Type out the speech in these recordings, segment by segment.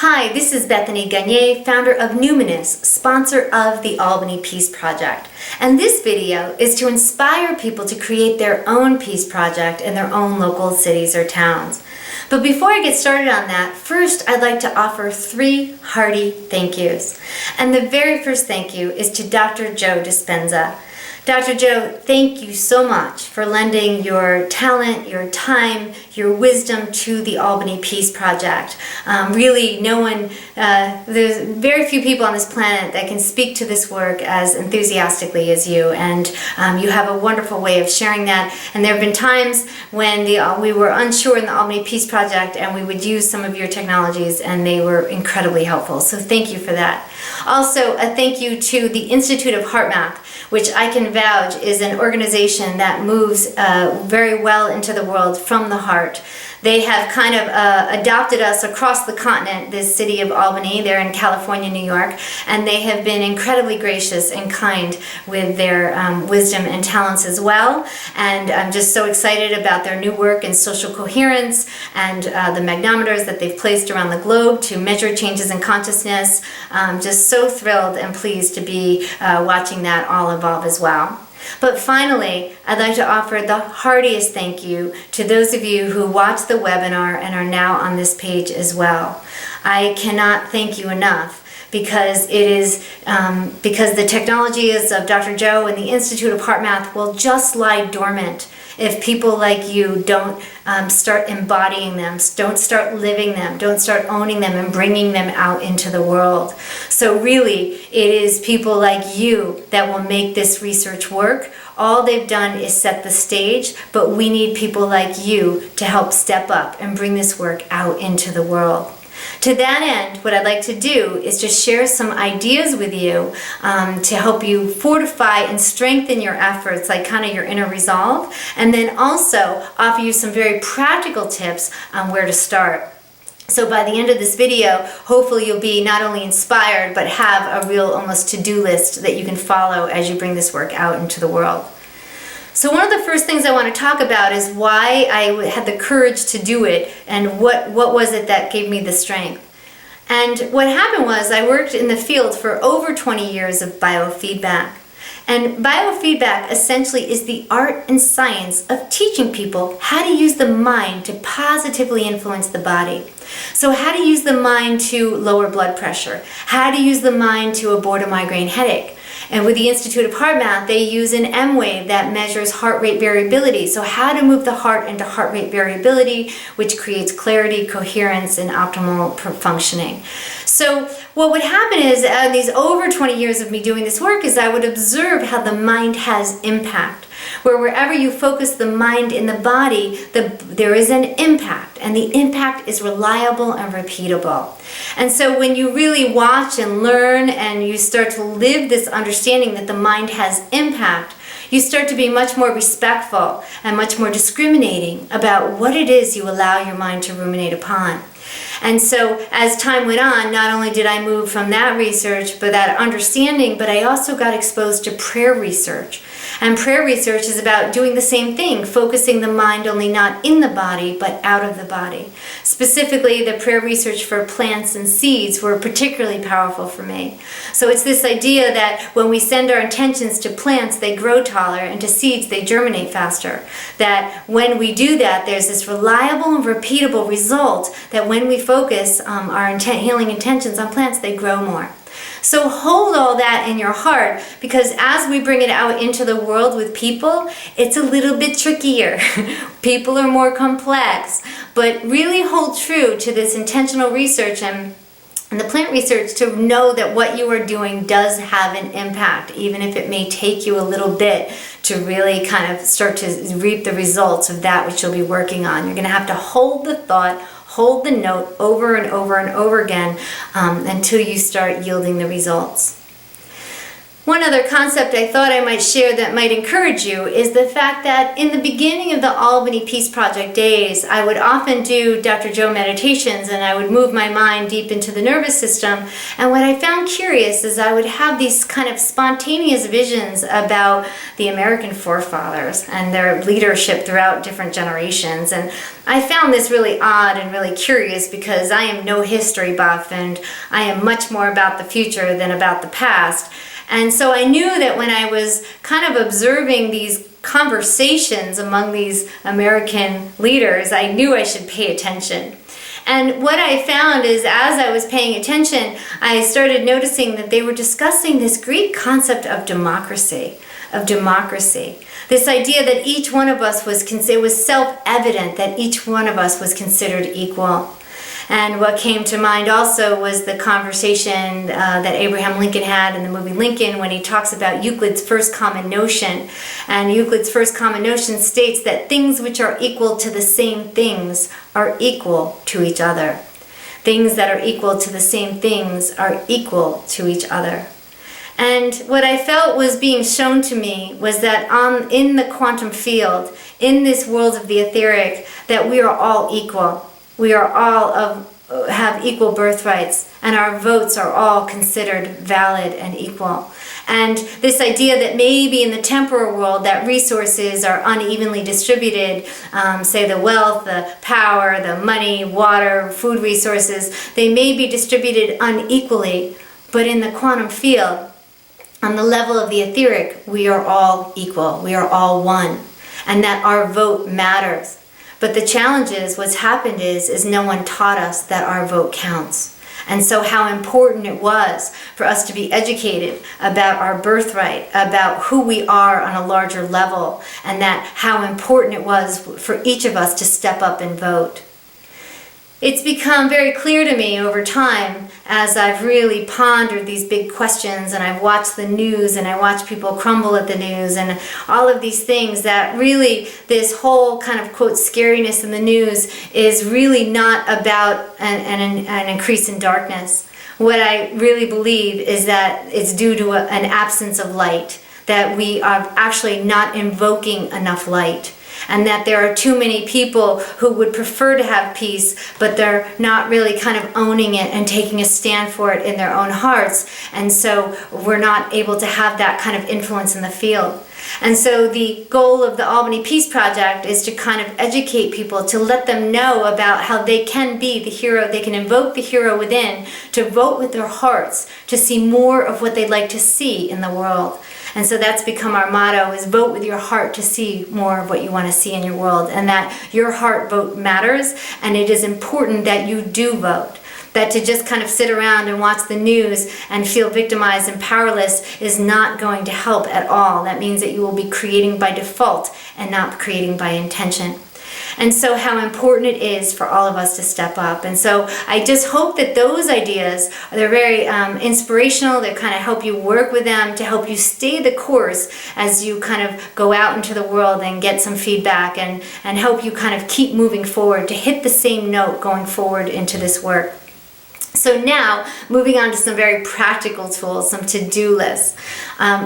Hi, this is Bethany Gonyea, founder of Numinous, sponsor of the Albany Peace Project. And this video is to inspire people to create their own peace project in their own local cities or towns. But before I get started on that, first I'd like to offer 3 hearty thank yous. And the very first thank you is to Dr. Joe Dispenza. Dr. Joe, thank you so much for lending your talent, your time, your wisdom to the Albany Peace Project. Really, there's very few people on this planet that can speak to this work as enthusiastically as you, and you have a wonderful way of sharing that. And there have been times when we were unsure in the Albany Peace Project, and we would use some of your technologies, and they were incredibly helpful. So thank you for that. Also, a thank you to the Institute of Heartmath, which I can vouch is an organization that moves very well into the world from the heart. They have kind of adopted us across the continent, this city of Albany. They're in California, New York, and they have been incredibly gracious and kind with their wisdom and talents as well. And I'm just so excited about their new work in social coherence and the magnometers that they've placed around the globe to measure changes in consciousness. Just so thrilled and pleased to be watching that all evolve as well. But finally, I'd like to offer the heartiest thank you to those of you who watched the webinar and are now on this page as well. I cannot thank you enough because because the technologies of Dr. Joe and the Institute of Heartmath will just lie dormant if people like you don't start embodying them, don't start living them, don't start owning them and bringing them out into the world. So really, it is people like you that will make this research work. All they've done is set the stage, but we need people like you to help step up and bring this work out into the world. To that end, what I'd like to do is just share some ideas with you to help you fortify and strengthen your efforts, like kind of your inner resolve, and then also offer you some very practical tips on where to start. So by the end of this video, hopefully you'll be not only inspired, but have a real almost to-do list that you can follow as you bring this work out into the world. So one of the first things I want to talk about is why I had the courage to do it and what was it that gave me the strength. And what happened was I worked in the field for over 20 years of biofeedback. And biofeedback essentially is the art and science of teaching people how to use the mind to positively influence the body. So how to use the mind to lower blood pressure, how to use the mind to abort a migraine headache. And with the Institute of Heartmath, they use an M-wave that measures heart rate variability. So how to move the heart into heart rate variability, which creates clarity, coherence, and optimal functioning. So what would happen is, these over 20 years of me doing this work, is I would observe how the mind has impact. Where wherever you focus the mind in the body, there is an impact, and the impact is reliable and repeatable. And so when you really watch and learn and you start to live this understanding that the mind has impact, you start to be much more respectful and much more discriminating about what it is you allow your mind to ruminate upon. And so as time went on, not only did I move from that research, but that understanding, but I also got exposed to prayer research. And prayer research is about doing the same thing, focusing the mind only not in the body, but out of the body. Specifically, the prayer research for plants and seeds were particularly powerful for me. So it's this idea that when we send our intentions to plants, they grow taller, and to seeds, they germinate faster. That when we do that, there's this reliable and repeatable result that when we focus our healing intentions on plants, they grow more. So hold all that in your heart, because as we bring it out into the world with people, it's a little bit trickier. People are more complex, but really hold true to this intentional research and the plant research to know that what you are doing does have an impact, even if it may take you a little bit to really kind of start to reap the results of that which you'll be working on. You're going to have to hold the thought, hold the note over and over and over again until you start yielding the results. One other concept I thought I might share that might encourage you is the fact that in the beginning of the Albany Peace Project days, I would often do Dr. Joe meditations, and I would move my mind deep into the nervous system. And what I found curious is I would have these kind of spontaneous visions about the American forefathers and their leadership throughout different generations. And I found this really odd and really curious because I am no history buff, and I am much more about the future than about the past. And so I knew that when I was kind of observing these conversations among these American leaders, I knew I should pay attention. And what I found is as I was paying attention, I started noticing that they were discussing this great concept of democracy. This idea that each one of us it was self-evident that each one of us was considered equal. And what came to mind also was the conversation that Abraham Lincoln had in the movie Lincoln when he talks about Euclid's first common notion. And Euclid's first common notion states that things which are equal to the same things are equal to each other. Things that are equal to the same things are equal to each other. And what I felt was being shown to me was that in the quantum field, in this world of the etheric, that we are all equal. We are all have equal birthrights, and our votes are all considered valid and equal. And this idea that maybe in the temporal world that resources are unevenly distributed, say the wealth, the power, the money, water, food resources, they may be distributed unequally, but in the quantum field, on the level of the etheric, we are all equal. We are all one, and that our vote matters. But the challenge is, what's happened is no one taught us that our vote counts. And so how important it was for us to be educated about our birthright, about who we are on a larger level, and that how important it was for each of us to step up and vote. It's become very clear to me over time as I've really pondered these big questions and I've watched the news and I watch people crumble at the news and all of these things that really this whole kind of quote scariness in the news is really not about an increase in darkness. What I really believe is that it's due to an absence of light, that we are actually not invoking enough light. And that there are too many people who would prefer to have peace, but they're not really kind of owning it and taking a stand for it in their own hearts. And so we're not able to have that kind of influence in the field. And so the goal of the Albany Peace Project is to kind of educate people, to let them know about how they can be the hero, they can invoke the hero within, to vote with their hearts, to see more of what they'd like to see in the world. And so that's become our motto, is vote with your heart to see more of what you want to see in your world, and that your heart vote matters, and it is important that you do vote. That to just kind of sit around and watch the news and feel victimized and powerless is not going to help at all. That means that you will be creating by default and not creating by intention. And so how important it is for all of us to step up. And so I just hope that those ideas, they're very inspirational. They kind of help you work with them to help you stay the course as you kind of go out into the world and get some feedback and help you kind of keep moving forward to hit the same note going forward into this work. So now, moving on to some very practical tools, some to-do lists.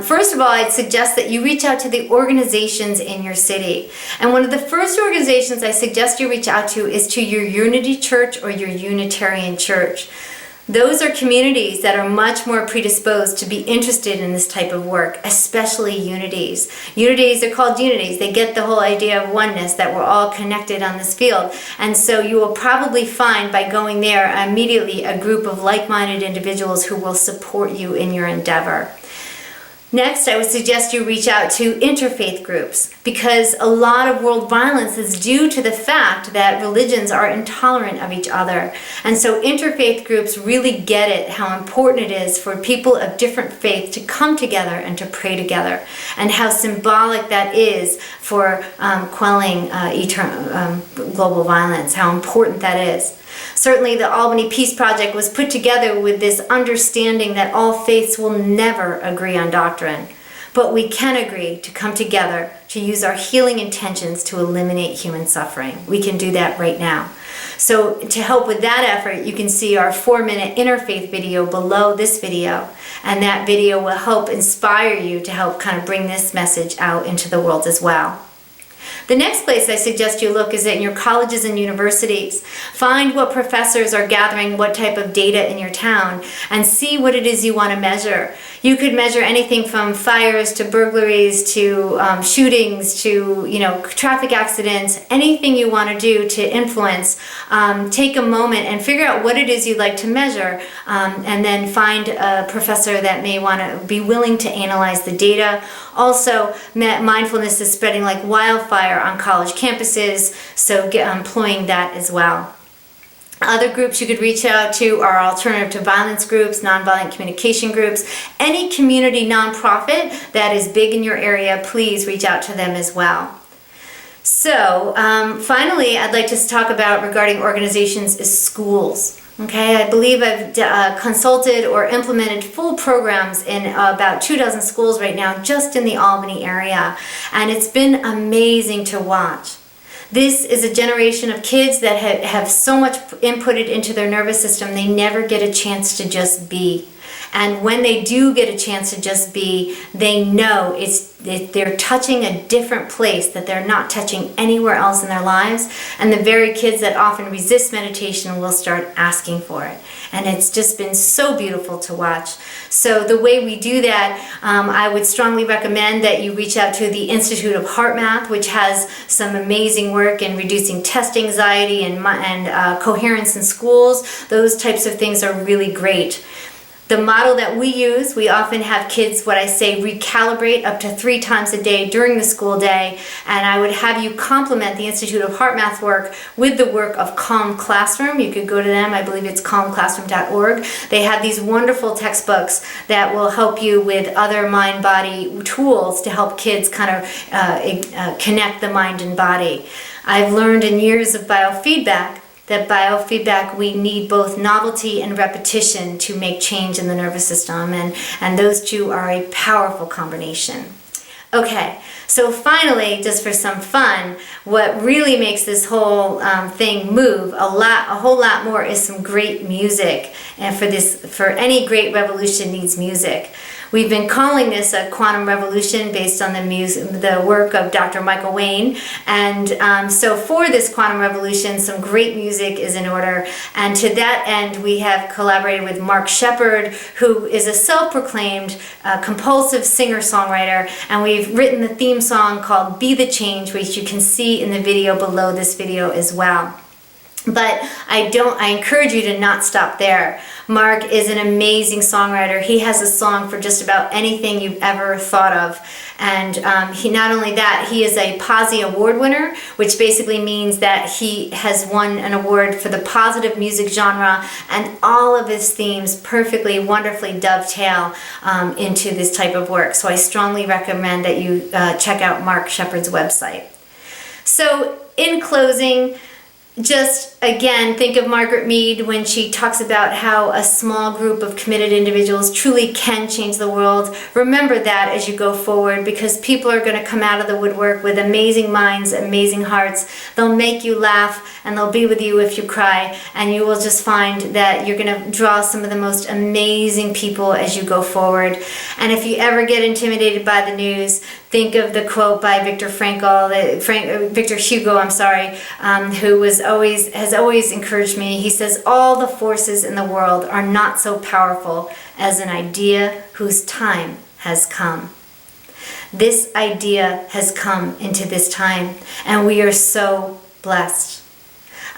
First of all, I'd suggest that you reach out to the organizations in your city. And one of the first organizations I suggest you reach out to is to your Unity Church or your Unitarian Church. Those are communities that are much more predisposed to be interested in this type of work, especially unities. Unities are called unities. They get the whole idea of oneness, that we're all connected on this field. And so you will probably find by going there immediately a group of like-minded individuals who will support you in your endeavor. Next, I would suggest you reach out to interfaith groups, because a lot of world violence is due to the fact that religions are intolerant of each other. And so interfaith groups really get it, how important it is for people of different faith to come together and to pray together, and how symbolic that is for quelling global violence, how important that is. Certainly the Albany Peace Project was put together with this understanding that all faiths will never agree on doctrine, but we can agree to come together to use our healing intentions to eliminate human suffering. We can do that right now. So to help with that effort, you can see our 4-minute interfaith video below this video, and that video will help inspire you to help kind of bring this message out into the world as well. The next place I suggest you look is in your colleges and universities. Find what professors are gathering what type of data in your town and see what it is you want to measure. You could measure anything from fires to burglaries to shootings to traffic accidents, anything you want to do to influence. Take a moment and figure out what it is you'd like to measure, and then find a professor that may want to be willing to analyze the data. Also, mindfulness is spreading like wildfire on college campuses, so employing that as well. Other groups you could reach out to are alternative to violence groups, nonviolent communication groups, any community nonprofit that is big in your area, please reach out to them as well. So finally, I'd like to talk about regarding organizations is schools. Okay, I believe I've consulted or implemented full programs in about 24 schools right now, just in the Albany area, and it's been amazing to watch. This is a generation of kids that have so much inputted into their nervous system, they never get a chance to just be. And when they do get a chance to just be, they know they're touching a different place that they're not touching anywhere else in their lives. And the very kids that often resist meditation will start asking for it. And it's just been so beautiful to watch. So the way we do that, I would strongly recommend that you reach out to the Institute of Heartmath, which has some amazing work in reducing test anxiety and coherence in schools. Those types of things are really great. The model that we use, we often have kids, what I say, recalibrate up to 3 times a day during the school day, and I would have you complement the Institute of Heartmath work with the work of Calm Classroom. You could go to them, I believe it's calmclassroom.org. They have these wonderful textbooks that will help you with other mind-body tools to help kids kind of connect the mind and body. I've learned in years of biofeedback that biofeedback, we need both novelty and repetition to make change in the nervous system, and those two are a powerful combination. Okay, so finally, just for some fun, what really makes this whole thing move a whole lot more is some great music. And for any great revolution needs music. We've been calling this a quantum revolution based on the work of Dr. Michael Wayne. And so for this quantum revolution, some great music is in order. And to that end, we have collaborated with Mark Shepard, who is a self-proclaimed compulsive singer-songwriter. And we've written the theme song called Be the Change, which you can see in the video below this video as well. But I encourage you to not stop there. Mark is an amazing songwriter. He has a song for just about anything you've ever thought of. And he not only that, he is a Posse Award winner, which basically means that he has won an award for the positive music genre, and all of his themes perfectly, wonderfully dovetail into this type of work. So I strongly recommend that you check out Mark Shepard's website. So in closing, just again, think of Margaret Mead when she talks about how a small group of committed individuals truly can change the world. Remember that as you go forward, because people are going to come out of the woodwork with amazing minds, amazing hearts. They'll make you laugh, and they'll be with you if you cry, and you will just find that you're going to draw some of the most amazing people as you go forward. And if you ever get intimidated by the news, think of the quote by Victor Hugo, who has always encouraged me. He says, "All the forces in the world are not so powerful as an idea whose time has come." This idea has come into this time, and we are so blessed.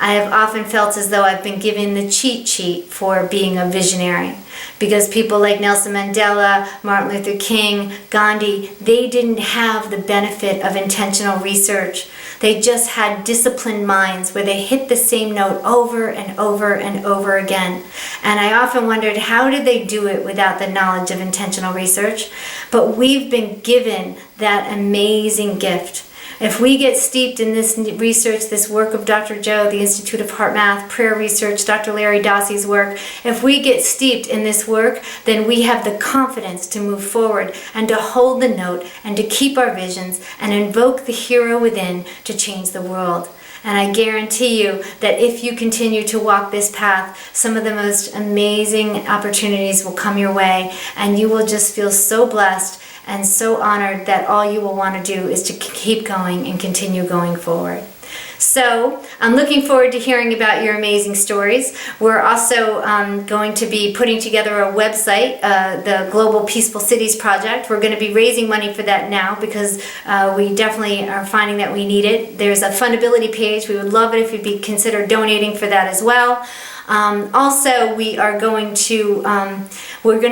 I have often felt as though I've been given the cheat sheet for being a visionary, because people like Nelson Mandela, Martin Luther King, Gandhi, they didn't have the benefit of intentional research. They just had disciplined minds where they hit the same note over and over and over again. And I often wondered, how did they do it without the knowledge of intentional research? But we've been given that amazing gift. If we get steeped in this research, this work of Dr. Joe, the Institute of Heartmath, prayer research, Dr. Larry Dossey's work, if we get steeped in this work, then we have the confidence to move forward and to hold the note and to keep our visions and invoke the hero within to change the world. And I guarantee you that if you continue to walk this path, some of the most amazing opportunities will come your way, and you will just feel so blessed and so honored that all you will want to do is to keep going and continue going forward. So I'm looking forward to hearing about your amazing stories. We're also going to be putting together a website, the Global Peaceful Cities Project. We're going to be raising money for that now because we definitely are finding that we need it. There's a fundability page. We would love it if you'd consider donating for that as well. Also, we're going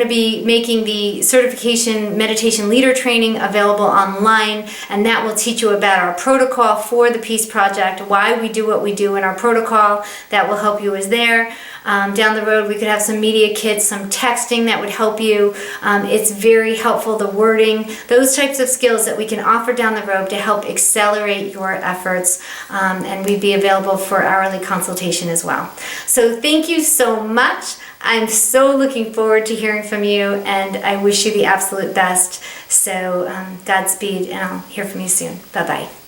to be making the certification meditation leader training available online, and that will teach you about our protocol for the Peace Project, why we do what we do in our protocol. That will help you as there. Down the road, we could have some media kits, some texting that would help you. It's very helpful, the wording, those types of skills that we can offer down the road to help accelerate your efforts, and we'd be available for hourly consultation as well. So thank you so much. I'm so looking forward to hearing from you, and I wish you the absolute best. So Godspeed, and I'll hear from you soon. Bye-bye.